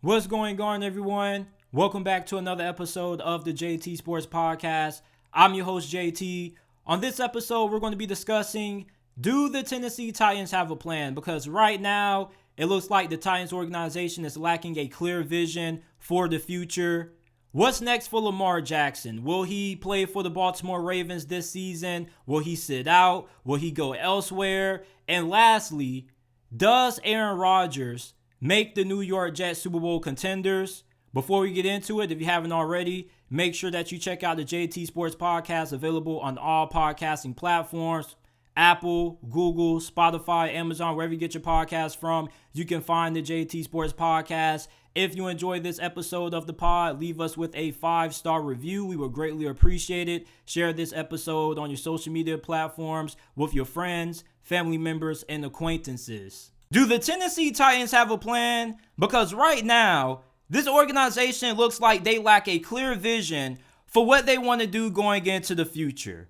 What's going on, everyone? Welcome back to another episode of the JT Sports Podcast. I'm your host, JT. On this episode, we're going to be discussing, do the Tennessee Titans have a plan? Because right now, it looks like the Titans organization is lacking a clear vision for the future. What's next for Lamar Jackson? Will he play for the Baltimore Ravens this season? Will he sit out? Will he go elsewhere? And lastly, does Aaron Rodgers make the New York Jets Super Bowl contenders? Before we get into it, if you haven't already, make sure that you check out the JT Sports Podcast, available on all podcasting platforms: Apple, Google, Spotify, Amazon, wherever you get your podcast from. You can find the JT Sports Podcast. If you enjoyed this episode of the pod, leave us with a 5-star review. We would greatly appreciate it. Share this episode on your social media platforms with your friends, family members, and acquaintances. Do the Tennessee Titans have a plan? Because right now, this organization looks like they lack a clear vision for what they want to do going into the future.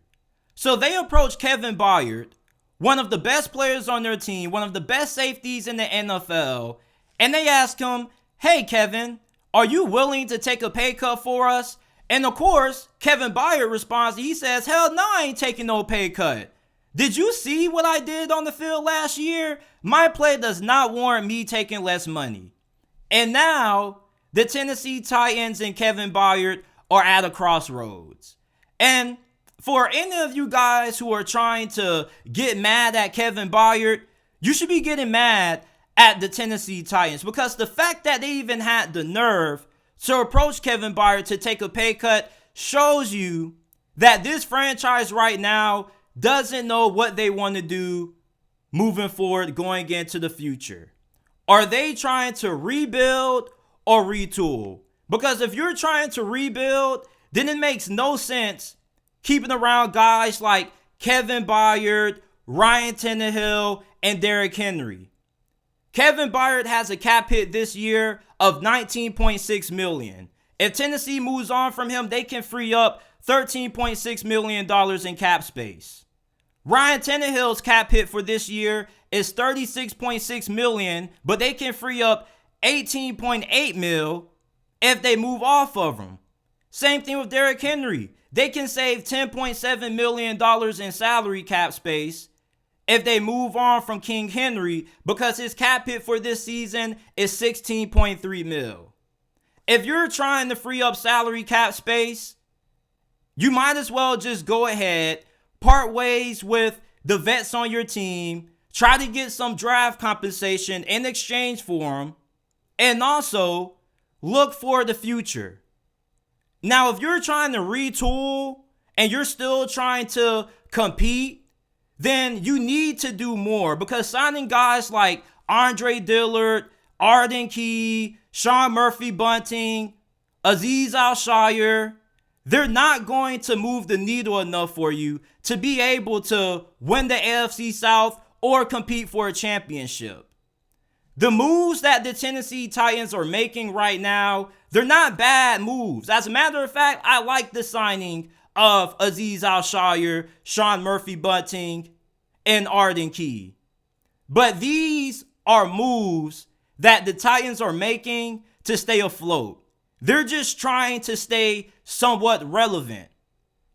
So they approached Kevin Byard, one of the best players on their team, one of the best safeties in the NFL, and they asked him, "Hey, Kevin, are you willing to take a pay cut for us?" And of course, Kevin Byard responds, he says, "Hell no, I ain't taking no pay cut. Did you see what I did on the field last year? My play does not warrant me taking less money." And now, the Tennessee Titans and Kevin Byard are at a crossroads. And for any of you guys who are trying to get mad at Kevin Byard, you should be getting mad at the Tennessee Titans, because the fact that they even had the nerve to approach Kevin Byard to take a pay cut shows you that this franchise right now doesn't know what they want to do moving forward going into the future. Are they trying to rebuild or retool? Because if you're trying to rebuild, then it makes no sense keeping around guys like Kevin Byard, Ryan Tannehill, and Derrick Henry. Kevin Byard has a cap hit this year of $19.6 million. If Tennessee moves on from him, they can free up $13.6 million in cap space. Ryan Tannehill's cap hit for this year is $36.6 million, but they can free up $18.8 million if they move off of him. Same thing with Derrick Henry. They can save $10.7 million in salary cap space if they move on from King Henry, because his cap hit for this season is $16.3 million. If you're trying to free up salary cap space, you might as well just go ahead, part ways with the vets on your team, try to get some draft compensation in exchange for them, and also look for the future. Now, if you're trying to retool and you're still trying to compete, then you need to do more, because signing guys like Andre Dillard, Arden Key, Sean Murphy-Bunting, Azeez Al-Shire, they're not going to move the needle enough for you to be able to win the AFC South or compete for a championship. The moves that the Tennessee Titans are making right now, they're not bad moves. As a matter of fact, I like the signing of Azeez Al-Shire, Sean Murphy-Bunting, and Arden Key. But these are moves that the Titans are making to stay afloat. They're just trying to stay somewhat relevant.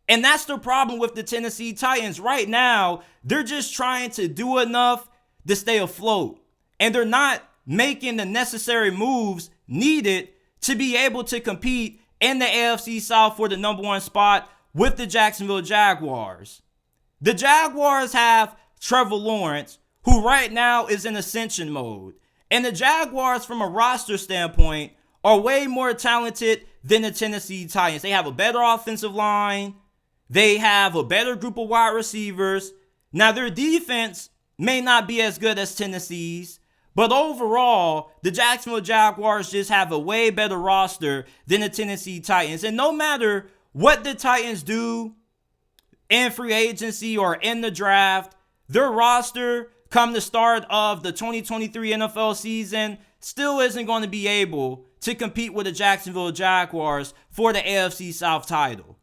And that's the problem with the Tennessee Titans. Right now, they're just trying to do enough to stay afloat. And they're not making the necessary moves needed to be able to compete in the AFC South for the number one spot with the Jacksonville Jaguars. The Jaguars have Trevor Lawrence, who right now is in ascension mode. And the Jaguars, from a roster standpoint, are way more talented than the Tennessee Titans. They have a better offensive line. They have a better group of wide receivers. Now, their defense may not be as good as Tennessee's, but overall, the Jacksonville Jaguars just have a way better roster than the Tennessee Titans. And no matter what the Titans do in free agency or in the draft, their roster come the start of the 2023 NFL season still isn't going to be able to compete with the Jacksonville Jaguars for the AFC South title.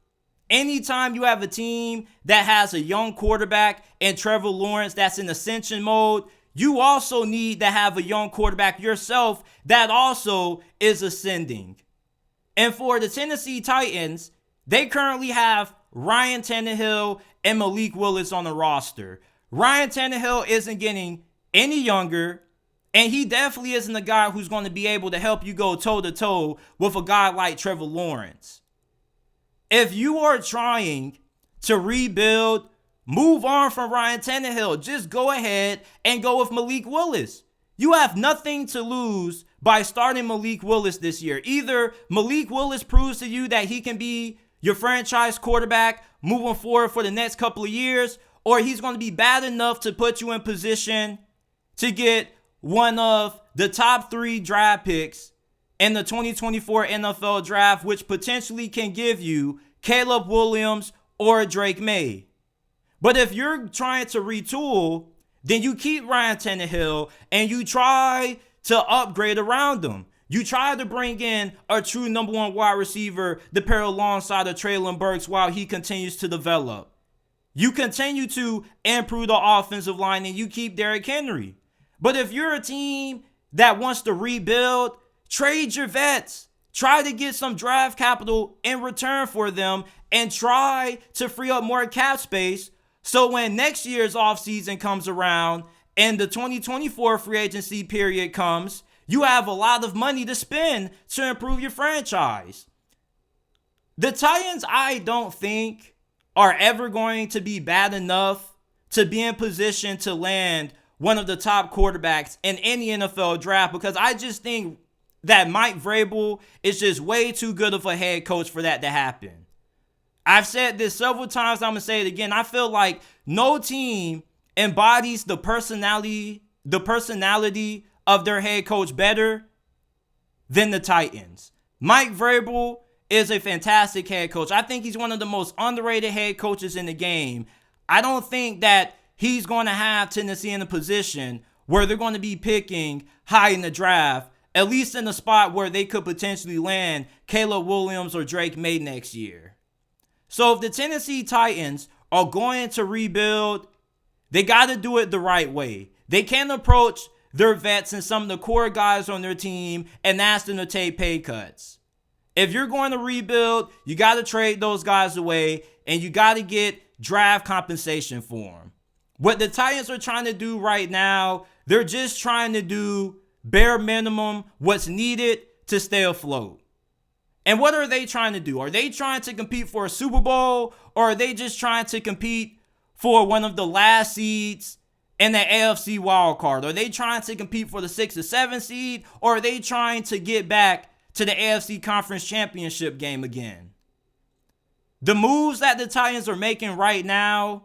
Anytime you have a team that has a young quarterback and Trevor Lawrence that's in ascension mode, you also need to have a young quarterback yourself that also is ascending. And for the Tennessee Titans, they currently have Ryan Tannehill and Malik Willis on the roster. Ryan Tannehill isn't getting any younger, and he definitely isn't a guy who's going to be able to help you go toe-to-toe with a guy like Trevor Lawrence. If you are trying to rebuild, move on from Ryan Tannehill. Just go ahead and go with Malik Willis. You have nothing to lose by starting Malik Willis this year. Either Malik Willis proves to you that he can be your franchise quarterback moving forward for the next couple of years, or he's going to be bad enough to put you in position to get one of the top 3 draft picks in the 2024 NFL draft, which potentially can give you Caleb Williams or Drake May. But if you're trying to retool, then you keep Ryan Tannehill and you try to upgrade around him. You try to bring in a true number 1 wide receiver to pair alongside of Treylon Burks while he continues to develop. You continue to improve the offensive line and you keep Derrick Henry. But if you're a team that wants to rebuild, trade your vets. Try to get some draft capital in return for them and try to free up more cap space so when next year's offseason comes around and the 2024 free agency period comes, you have a lot of money to spend to improve your franchise. The Titans, I don't think, are ever going to be bad enough to be in position to land one of the top quarterbacks in any NFL draft, because I just think that Mike Vrabel is just way too good of a head coach for that to happen. I've said this several times, I'm going to say it again. I feel like no team embodies the personality of their head coach better than the Titans. Mike Vrabel is a fantastic head coach. I think he's one of the most underrated head coaches in the game. I don't think that he's going to have Tennessee in a position where they're going to be picking high in the draft, at least in a spot where they could potentially land Caleb Williams or Drake May next year. So if the Tennessee Titans are going to rebuild, they got to do it the right way. They can't approach their vets and some of the core guys on their team and ask them to take pay cuts. If you're going to rebuild, you got to trade those guys away and you got to get draft compensation for them. What the Titans are trying to do right now, they're just trying to do bare minimum what's needed to stay afloat. And what are they trying to do? Are they trying to compete for a Super Bowl, or are they just trying to compete for one of the last seeds in the AFC wild card? Are they trying to compete for the 6 or 7 seed, or are they trying to get back to the AFC Conference Championship game again? The moves that the Titans are making right now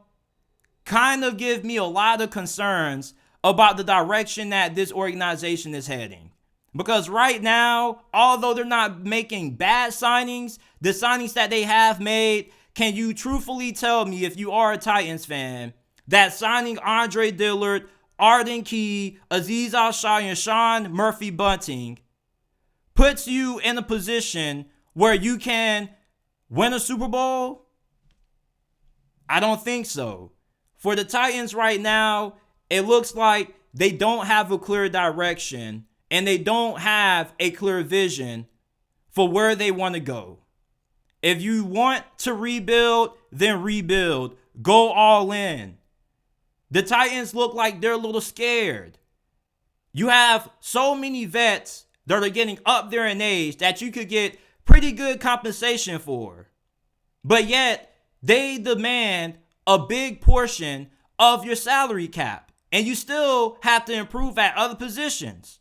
kind of give me a lot of concerns about the direction that this organization is heading. Because right now, although they're not making bad signings, the signings that they have made, can you truthfully tell me, if you are a Titans fan, that signing Andre Dillard, Arden Key, Azeez Al-Shai, and Sean Murphy-Bunting puts you in a position where you can win a Super Bowl? I don't think so. For the Titans right now, it looks like they don't have a clear direction and they don't have a clear vision for where they want to go. If you want to rebuild, then rebuild. Go all in. The Titans look like they're a little scared. You have so many vets that are getting up there in age that you could get pretty good compensation for. But yet, they demand a big portion of your salary cap. And you still have to improve at other positions.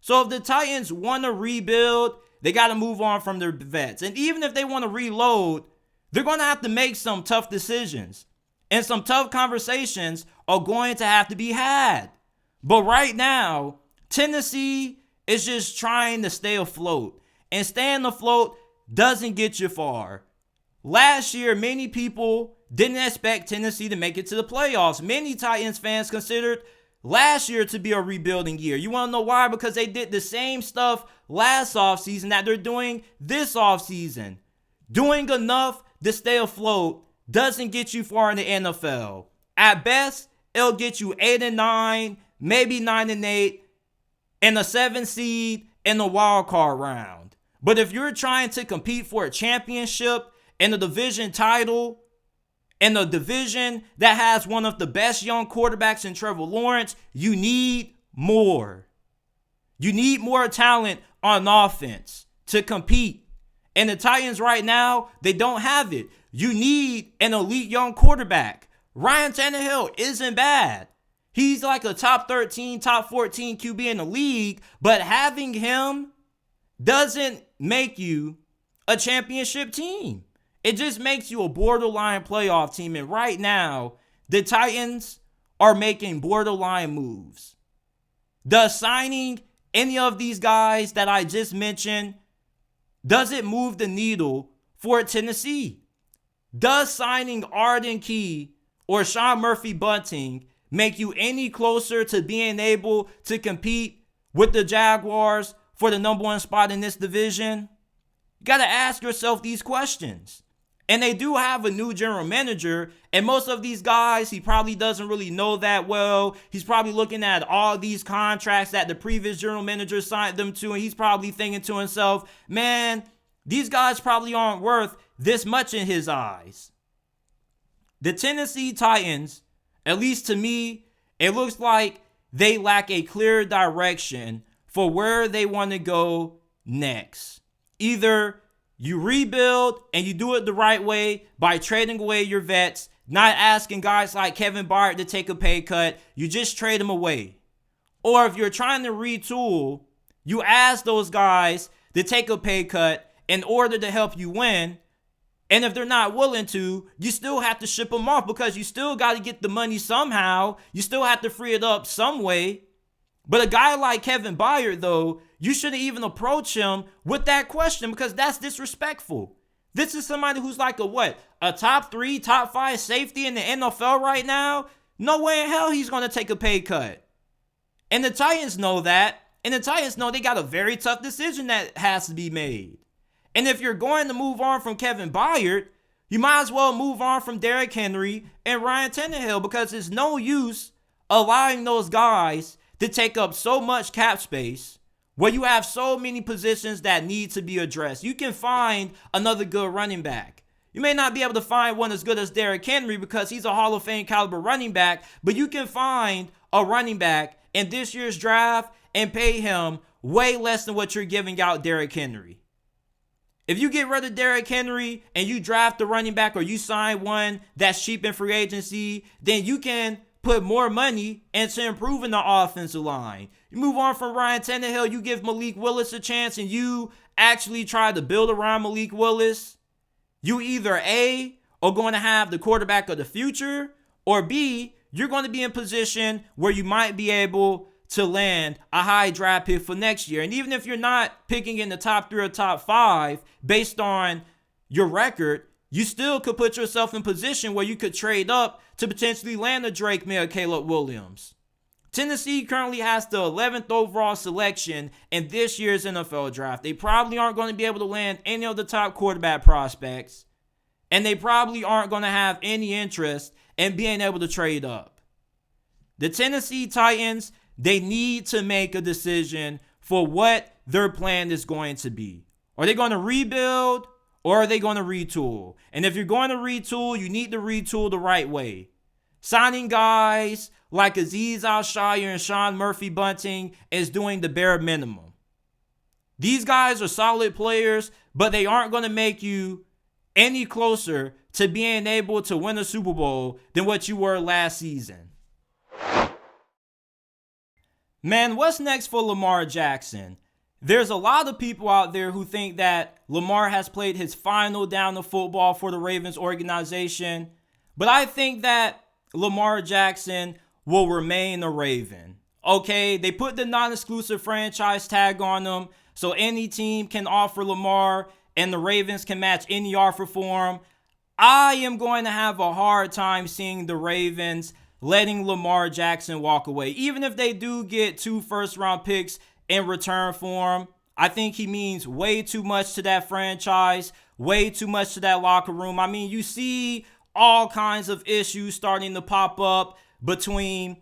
So if the Titans want to rebuild, they got to move on from their vets. And even if they want to reload, they're going to have to make some tough decisions. And some tough conversations are going to have to be had. But right now, Tennessee is just trying to stay afloat. And staying afloat doesn't get you far. Last year, many people didn't expect Tennessee to make it to the playoffs. Many Titans fans considered last year to be a rebuilding year. You want to know why? Because they did the same stuff last offseason that they're doing this offseason. Doing enough to stay afloat doesn't get you far in the NFL. At best, it'll get you 8-9, maybe 9-8, and a 7 seed in the wild card round. But if you're trying to compete for a championship and a division title, in a division that has one of the best young quarterbacks in Trevor Lawrence, you need more. You need more talent on offense to compete. And the Titans right now, they don't have it. You need an elite young quarterback. Ryan Tannehill isn't bad. He's like a top 13, top 14 QB in the league, but having him doesn't make you a championship team. It just makes you a borderline playoff team. And right now, the Titans are making borderline moves. Does signing any of these guys that I just mentioned, does it move the needle for Tennessee? Does signing Arden Key or Sean Murphy Bunting make you any closer to being able to compete with the Jaguars for the number one spot in this division? You got to ask yourself these questions. And they do have a new general manager, and most of these guys, he probably doesn't really know that well. He's probably looking at all these contracts that the previous general manager signed them to, and he's probably thinking to himself, man, these guys probably aren't worth this much in his eyes. The Tennessee Titans, at least to me, it looks like they lack a clear direction for where they want to go next. Either you rebuild and you do it the right way by trading away your vets, not asking guys like Kevin Byard to take a pay cut. You just trade them away. Or if you're trying to retool, you ask those guys to take a pay cut in order to help you win. And if they're not willing to, you still have to ship them off because you still got to get the money somehow. You still have to free it up some way. But a guy like Kevin Byard, though, you shouldn't even approach him with that question because that's disrespectful. This is somebody who's like a top 3, top 5 safety in the NFL right now? No way in hell he's going to take a pay cut. And the Titans know that. And the Titans know they got a very tough decision that has to be made. And if you're going to move on from Kevin Byard, you might as well move on from Derrick Henry and Ryan Tannehill because there's no use allowing those guys to take up so much cap space where you have so many positions that need to be addressed. You can find another good running back. You may not be able to find one as good as Derrick Henry because he's a Hall of Fame caliber running back, but you can find a running back in this year's draft and pay him way less than what you're giving out Derrick Henry. If you get rid of Derrick Henry and you draft the running back or you sign one that's cheap in free agency, then you can put more money into improving the offensive line. You move on from Ryan Tannehill, you give Malik Willis a chance and you actually try to build around Malik Willis. You either A, are going to have the quarterback of the future, or B, you're going to be in position where you might be able to land a high draft pick for next year. And even if you're not picking in the top 3 or top 5 based on your record, you still could put yourself in position where you could trade up to potentially land a Drake May or Caleb Williams. Tennessee currently has the 11th overall selection in this year's NFL draft. They probably aren't going to be able to land any of the top quarterback prospects, and they probably aren't going to have any interest in being able to trade up. The Tennessee Titans, they need to make a decision for what their plan is going to be. Are they going to rebuild or are they going to retool? And if you're going to retool, you need to retool the right way. Signing guys like Azeez Al-Shire and Sean Murphy Bunting is doing the bare minimum. These guys are solid players, but they aren't going to make you any closer to being able to win a Super Bowl than what you were last season. Man, what's next for Lamar Jackson? There's a lot of people out there who think that Lamar has played his final down of football for the Ravens organization, but I think that Lamar Jackson will remain a Raven. Okay, they put the non-exclusive franchise tag on him, so any team can offer Lamar and the Ravens can match any offer for him. I am going to have a hard time seeing the Ravens letting Lamar Jackson walk away. Even if they do get 2 first-round picks in return for him, I think he means way too much to that franchise, way too much to that locker room. I mean, you see all kinds of issues starting to pop up between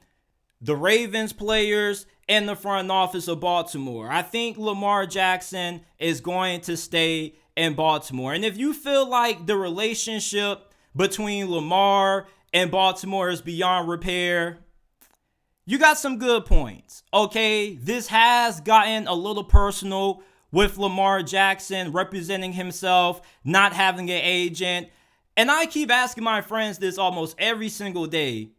the Ravens players, and the front office of Baltimore. I think Lamar Jackson is going to stay in Baltimore. And if you feel like the relationship between Lamar and Baltimore is beyond repair, you got some good points. Okay, this has gotten a little personal with Lamar Jackson representing himself, not having an agent. And I keep asking my friends this almost every single day.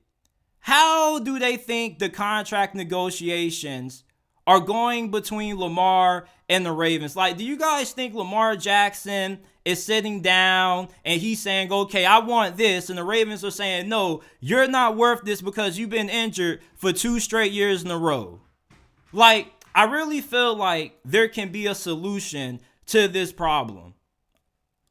How do they think the contract negotiations are going between Lamar and the Ravens? Like, do you guys think Lamar Jackson is sitting down and he's saying, okay, I want this, and the Ravens are saying, no, you're not worth this because you've been injured for 2 straight years in a row? Like, I really feel like there can be a solution to this problem.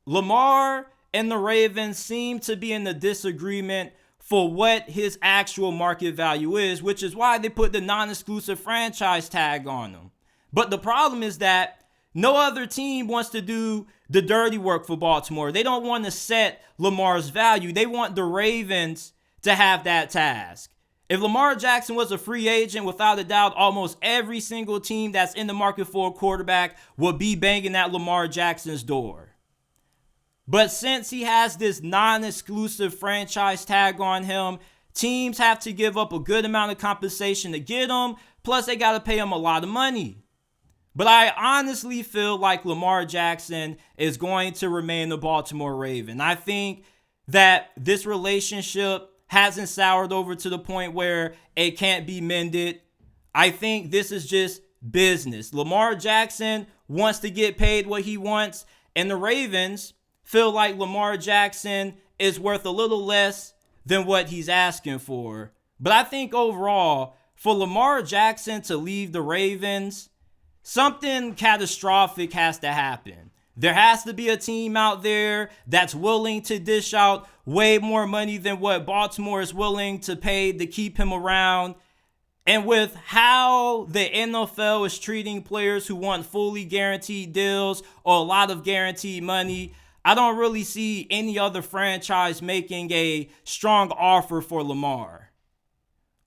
Lamar and the Ravens seem to be in a disagreement for what his actual market value is, which is why they put the non-exclusive franchise tag on him. But the problem is that no other team wants to do the dirty work for Baltimore. They don't want to set Lamar's value. They want the Ravens to have that task. If Lamar Jackson was a free agent, without a doubt, almost every single team that's in the market for a quarterback would be banging at Lamar Jackson's door. But since he has this non-exclusive franchise tag on him, teams have to give up a good amount of compensation to get him. Plus, they got to pay him a lot of money. But I honestly feel like Lamar Jackson is going to remain the Baltimore Raven. I think that this relationship hasn't soured over to the point where it can't be mended. I think this is just business. Lamar Jackson wants to get paid what he wants, and the Ravens feel like Lamar Jackson is worth a little less than what he's asking for. But I think overall, for Lamar Jackson to leave the Ravens, something catastrophic has to happen. There has to be a team out there that's willing to dish out way more money than what Baltimore is willing to pay to keep him around. And with how the NFL is treating players who want fully guaranteed deals or a lot of guaranteed money, I don't really see any other franchise making a strong offer for Lamar.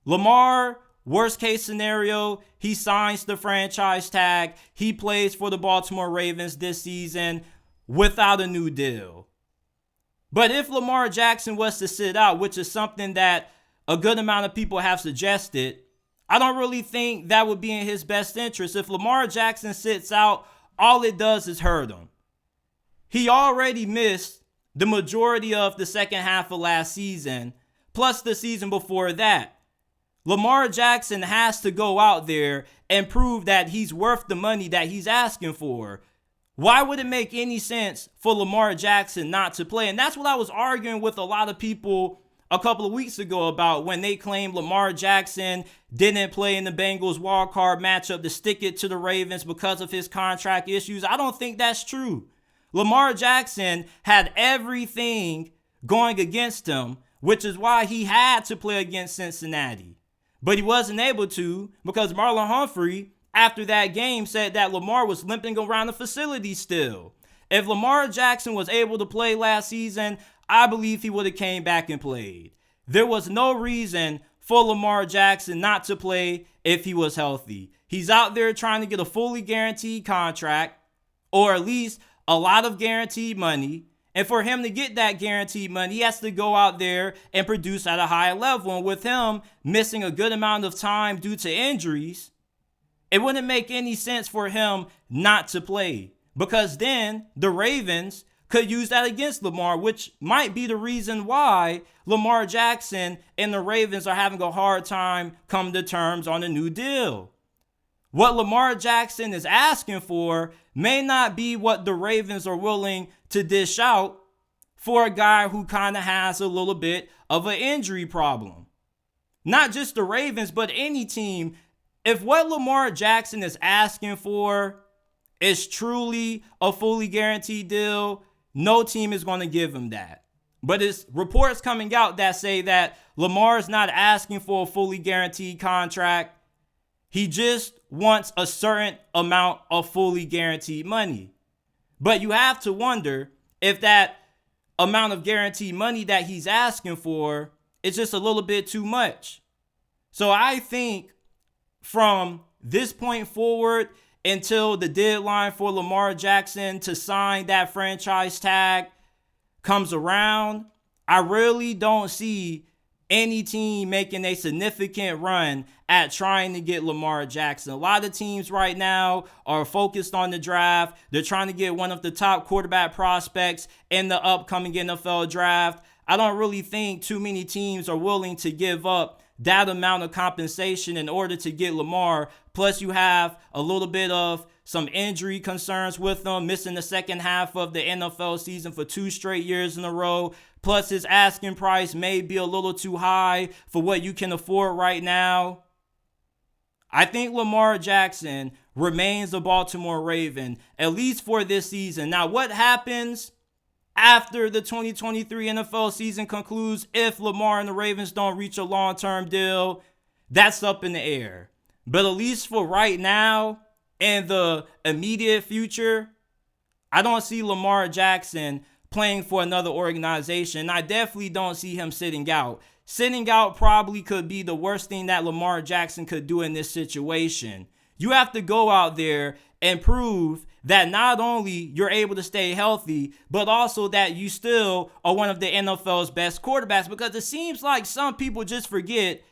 Lamar, worst case scenario, he signs the franchise tag. He plays for the Baltimore Ravens this season without a new deal. But if Lamar Jackson was to sit out, which is something that a good amount of people have suggested, I don't really think that would be in his best interest. If Lamar Jackson sits out, all it does is hurt him. He already missed the majority of the second half of last season, plus the season before that. Lamar Jackson has to go out there and prove that he's worth the money that he's asking for. Why would it make any sense for Lamar Jackson not to play? And that's what I was arguing with a lot of people a couple of weeks ago about when they claimed Lamar Jackson didn't play in the Bengals wildcard matchup to stick it to the Ravens because of his contract issues. I don't think that's true. Lamar Jackson had everything going against him, which is why he had to play against Cincinnati. But he wasn't able to because Marlon Humphrey, after that game, said that Lamar was limping around the facility still. If Lamar Jackson was able to play last season, I believe he would have came back and played. There was no reason for Lamar Jackson not to play if he was healthy. He's out there trying to get a fully guaranteed contract, or at least a lot of guaranteed money. And for him to get that guaranteed money, he has to go out there and produce at a high level. And with him missing a good amount of time due to injuries, it wouldn't make any sense for him not to play, because then the Ravens could use that against Lamar, which might be the reason why Lamar Jackson and the Ravens are having a hard time coming to terms on a new deal. What Lamar Jackson is asking for may not be what the Ravens are willing to dish out for a guy who kind of has a little bit of an injury problem. Not just the Ravens, but any team. If what Lamar Jackson is asking for is truly a fully guaranteed deal, no team is going to give him that. But it's reports coming out that say that Lamar is not asking for a fully guaranteed contract. He just wants a certain amount of fully guaranteed money. But you have to wonder if that amount of guaranteed money that he's asking for is just a little bit too much. So I think from this point forward until the deadline for Lamar Jackson to sign that franchise tag comes around, I really don't see any team making a significant run at trying to get Lamar Jackson. A lot of teams right now are focused on the draft. They're trying to get one of the top quarterback prospects in the upcoming NFL draft. I don't really think too many teams are willing to give up that amount of compensation in order to get Lamar. Plus, you have a little bit of some injury concerns with him, missing the second half of the NFL season for 2 straight years in a row. Plus, his asking price may be a little too high for what you can afford right now. I think Lamar Jackson remains a Baltimore Raven, at least for this season. Now, what happens after the 2023 NFL season concludes if Lamar and the Ravens don't reach a long-term deal? That's up in the air. But at least for right now and the immediate future, I don't see Lamar Jackson playing for another organization. I definitely don't see him sitting out. Sitting out probably could be the worst thing that Lamar Jackson could do in this situation. You have to go out there and prove that not only you're able to stay healthy, but also that you still are one of the NFL's best quarterbacks, because it seems like some people just forget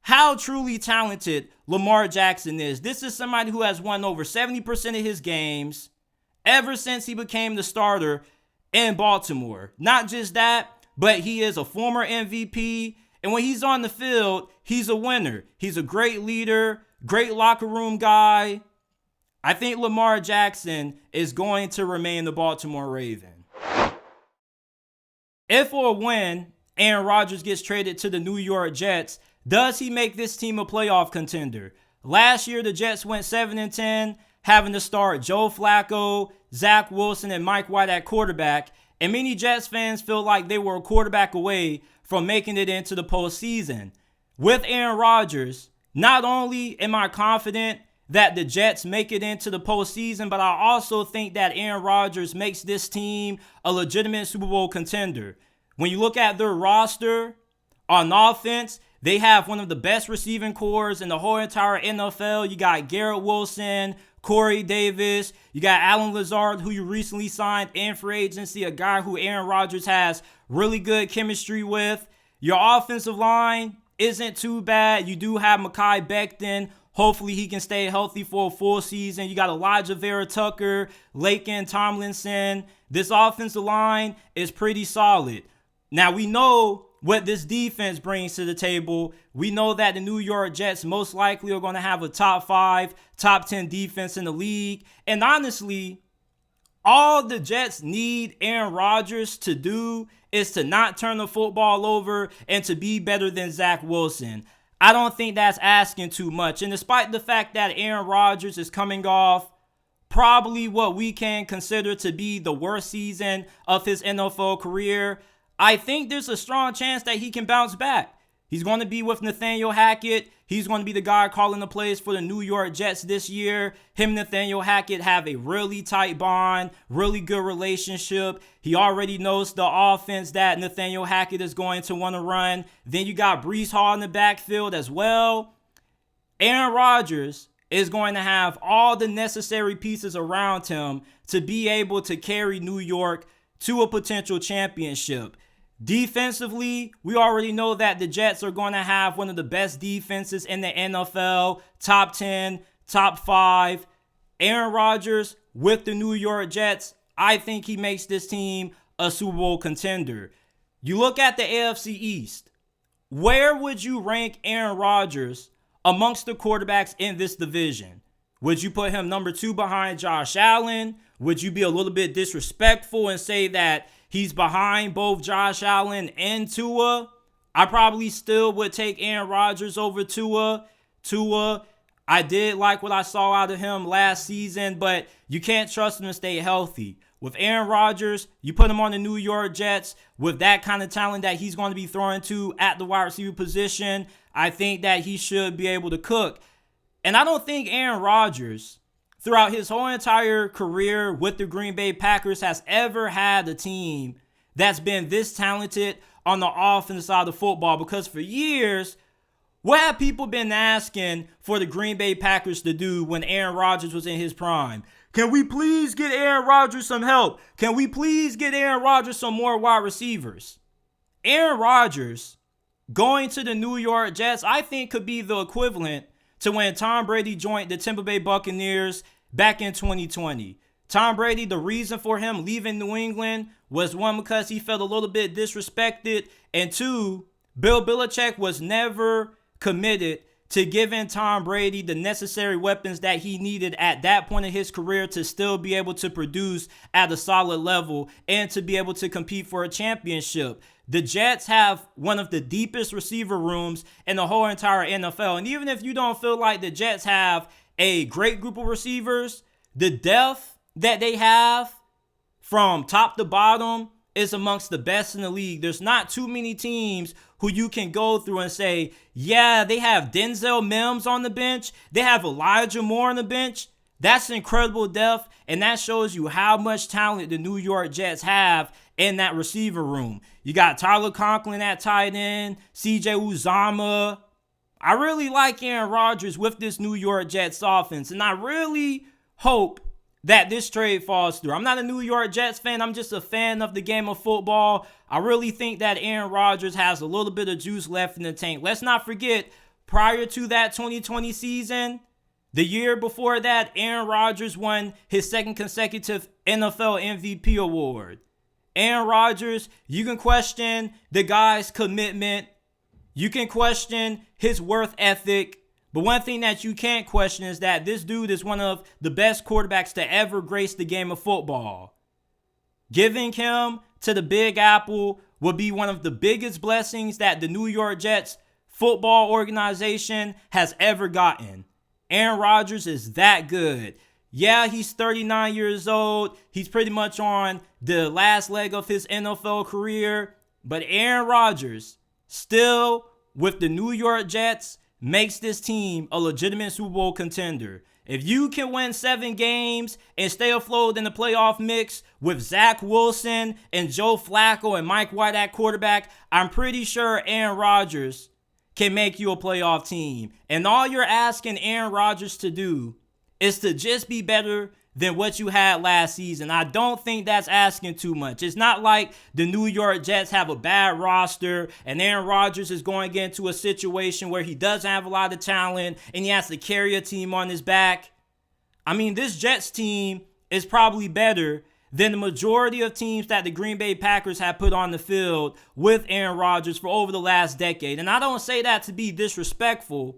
how truly talented Lamar Jackson is. This is somebody who has won over 70% of his games ever since he became the starter in Baltimore. Not just that, but he is a former MVP. And when he's on the field, he's a winner. He's a great leader, great locker room guy. I think Lamar Jackson is going to remain the Baltimore Raven. If or when Aaron Rodgers gets traded to the New York Jets, does he make this team a playoff contender? Last year, the Jets went 7-10, having to start Joe Flacco, Zach Wilson, and Mike White at quarterback. And many Jets fans feel like they were a quarterback away from making it into the postseason. With Aaron Rodgers, not only am I confident that the Jets make it into the postseason, but I also think that Aaron Rodgers makes this team a legitimate Super Bowl contender. When you look at their roster on offense, they have one of the best receiving corps in the whole entire NFL. You got Garrett Wilson, Corey Davis, you got Alan Lazard, who you recently signed in free agency, a guy who Aaron Rodgers has really good chemistry with. Your offensive line isn't too bad. You do have Mekhi Becton. Hopefully he can stay healthy for a full season. You got Elijah Vera Tucker, Laken Tomlinson. This offensive line is pretty solid. Now we know what this defense brings to the table. We know that the New York Jets most likely are going to have a top 5, top 10 defense in the league. And honestly, all the Jets need Aaron Rodgers to do is to not turn the football over and to be better than Zach Wilson. I don't think that's asking too much. And despite the fact that Aaron Rodgers is coming off probably what we can consider to be the worst season of his NFL career, I think there's a strong chance that he can bounce back. He's going to be with Nathaniel Hackett. He's going to be the guy calling the plays for the New York Jets this year. Him and Nathaniel Hackett have a really tight bond, really good relationship. He already knows the offense that Nathaniel Hackett is going to want to run. Then you got Breece Hall in the backfield as well. Aaron Rodgers is going to have all the necessary pieces around him to be able to carry New York to a potential championship. Defensively, we already know that the Jets are going to have one of the best defenses in the NFL, top 10, top 5. Aaron Rodgers with the New York Jets, I think he makes this team a Super Bowl contender. You look at the AFC East. Where would you rank Aaron Rodgers amongst the quarterbacks in this division? Would you put him number 2 behind Josh Allen? Would you be a little bit disrespectful and say that he's behind both Josh Allen and Tua? I probably still would take Aaron Rodgers over Tua. I did like what I saw out of him last season, but you can't trust him to stay healthy. With Aaron Rodgers, you put him on the New York Jets with that kind of talent that he's going to be throwing to at the wide receiver position. I think that he should be able to cook. And I don't think Aaron Rodgers, throughout his whole entire career with the Green Bay Packers, has ever had a team that's been this talented on the offensive side of football, because for years, What have people been asking for the Green Bay Packers to do when Aaron Rodgers was in his prime? Can we please get Aaron Rodgers some help? Can we please get Aaron Rodgers some more wide receivers? Aaron Rodgers going to the New York Jets, I think, could be the equivalent to when Tom Brady joined the Tampa Bay Buccaneers back in 2020. Tom Brady, the reason for him leaving New England was, one, because he felt a little bit disrespected, and two, Bill Belichick was never committed to giving Tom Brady the necessary weapons that he needed at that point in his career to still be able to produce at a solid level and to be able to compete for a championship. The Jets have one of the deepest receiver rooms in the whole entire NFL. And even if you don't feel like the Jets have a great group of receivers, the depth that they have from top to bottom is amongst the best in the league. There's not too many teams who you can go through and say, yeah, they have Denzel Mims on the bench. They have Elijah Moore on the bench. That's incredible depth, and that shows you how much talent the New York Jets have in that receiver room. You got Tyler Conklin at tight end, CJ Uzomah. I really like Aaron Rodgers with this New York Jets offense, and I really hope that this trade falls through. I'm not a New York Jets fan. I'm just a fan of the game of football. I really think that Aaron Rodgers has a little bit of juice left in the tank. Let's not forget, prior to that 2020 season, the year before that, Aaron Rodgers won his second consecutive NFL MVP award. Aaron Rodgers, you can question the guy's commitment. You can question his work ethic. But one thing that you can't question is that this dude is one of the best quarterbacks to ever grace the game of football. Giving him to the Big Apple will be one of the biggest blessings that the New York Jets football organization has ever gotten. Aaron Rodgers is that good. Yeah, he's 39 years old. He's pretty much on the last leg of his NFL career. But Aaron Rodgers, still with the New York Jets, makes this team a legitimate Super Bowl contender. If you can win 7 games and stay afloat in the playoff mix with Zach Wilson and Joe Flacco and Mike White at quarterback, I'm pretty sure Aaron Rodgers can make you a playoff team. And all you're asking Aaron Rodgers to do is to just be better than what you had last season. I don't think that's asking too much. It's not like the New York Jets have a bad roster and Aaron Rodgers is going to get into a situation where he doesn't have a lot of talent and he has to carry a team on his back. I mean, this Jets team is probably better than the majority of teams that the Green Bay Packers have put on the field with Aaron Rodgers for over the last decade. And I don't say that to be disrespectful,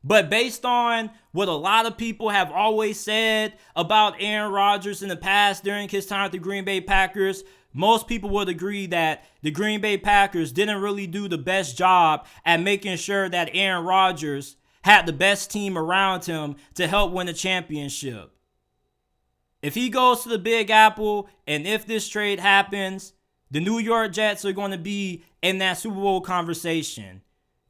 but based on what a lot of people have always said about Aaron Rodgers in the past during his time with the Green Bay Packers, most people would agree that the Green Bay Packers didn't really do the best job at making sure that Aaron Rodgers had the best team around him to help win a championship. If he goes to the Big Apple and if this trade happens, the New York Jets are going to be in that Super Bowl conversation.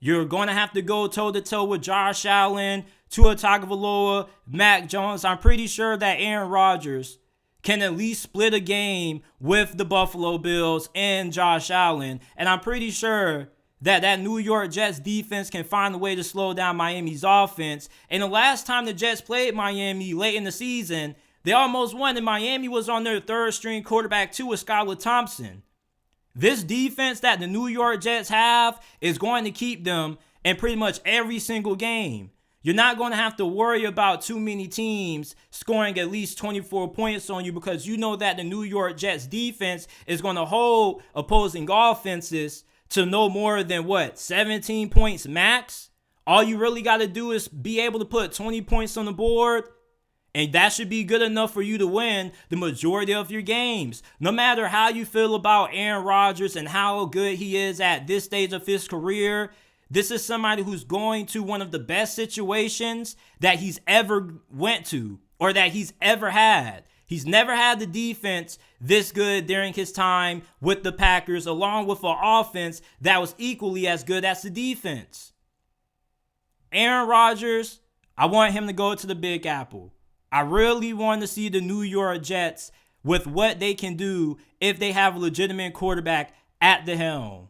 You're going to have to go toe-to-toe with Josh Allen, Tua Tagovailoa, Mac Jones. I'm pretty sure that Aaron Rodgers can at least split a game with the Buffalo Bills and Josh Allen. And I'm pretty sure that New York Jets defense can find a way to slow down Miami's offense. And the last time the Jets played Miami late in the season, they almost won, and Miami was on their third-string quarterback too with Skylar Thompson. This defense that the New York Jets have is going to keep them in pretty much every single game. You're not going to have to worry about too many teams scoring at least 24 points on you because you know that the New York Jets defense is going to hold opposing offenses to no more than 17 points max. All you really got to do is be able to put 20 points on the board, and that should be good enough for you to win the majority of your games. No matter how you feel about Aaron Rodgers and how good he is at this stage of his career, this is somebody who's going to one of the best situations that he's ever went to or that he's ever had. He's never had the defense this good during his time with the Packers, along with an offense that was equally as good as the defense. Aaron Rodgers, I want him to go to the Big Apple. I really want to see the New York Jets with what they can do if they have a legitimate quarterback at the helm.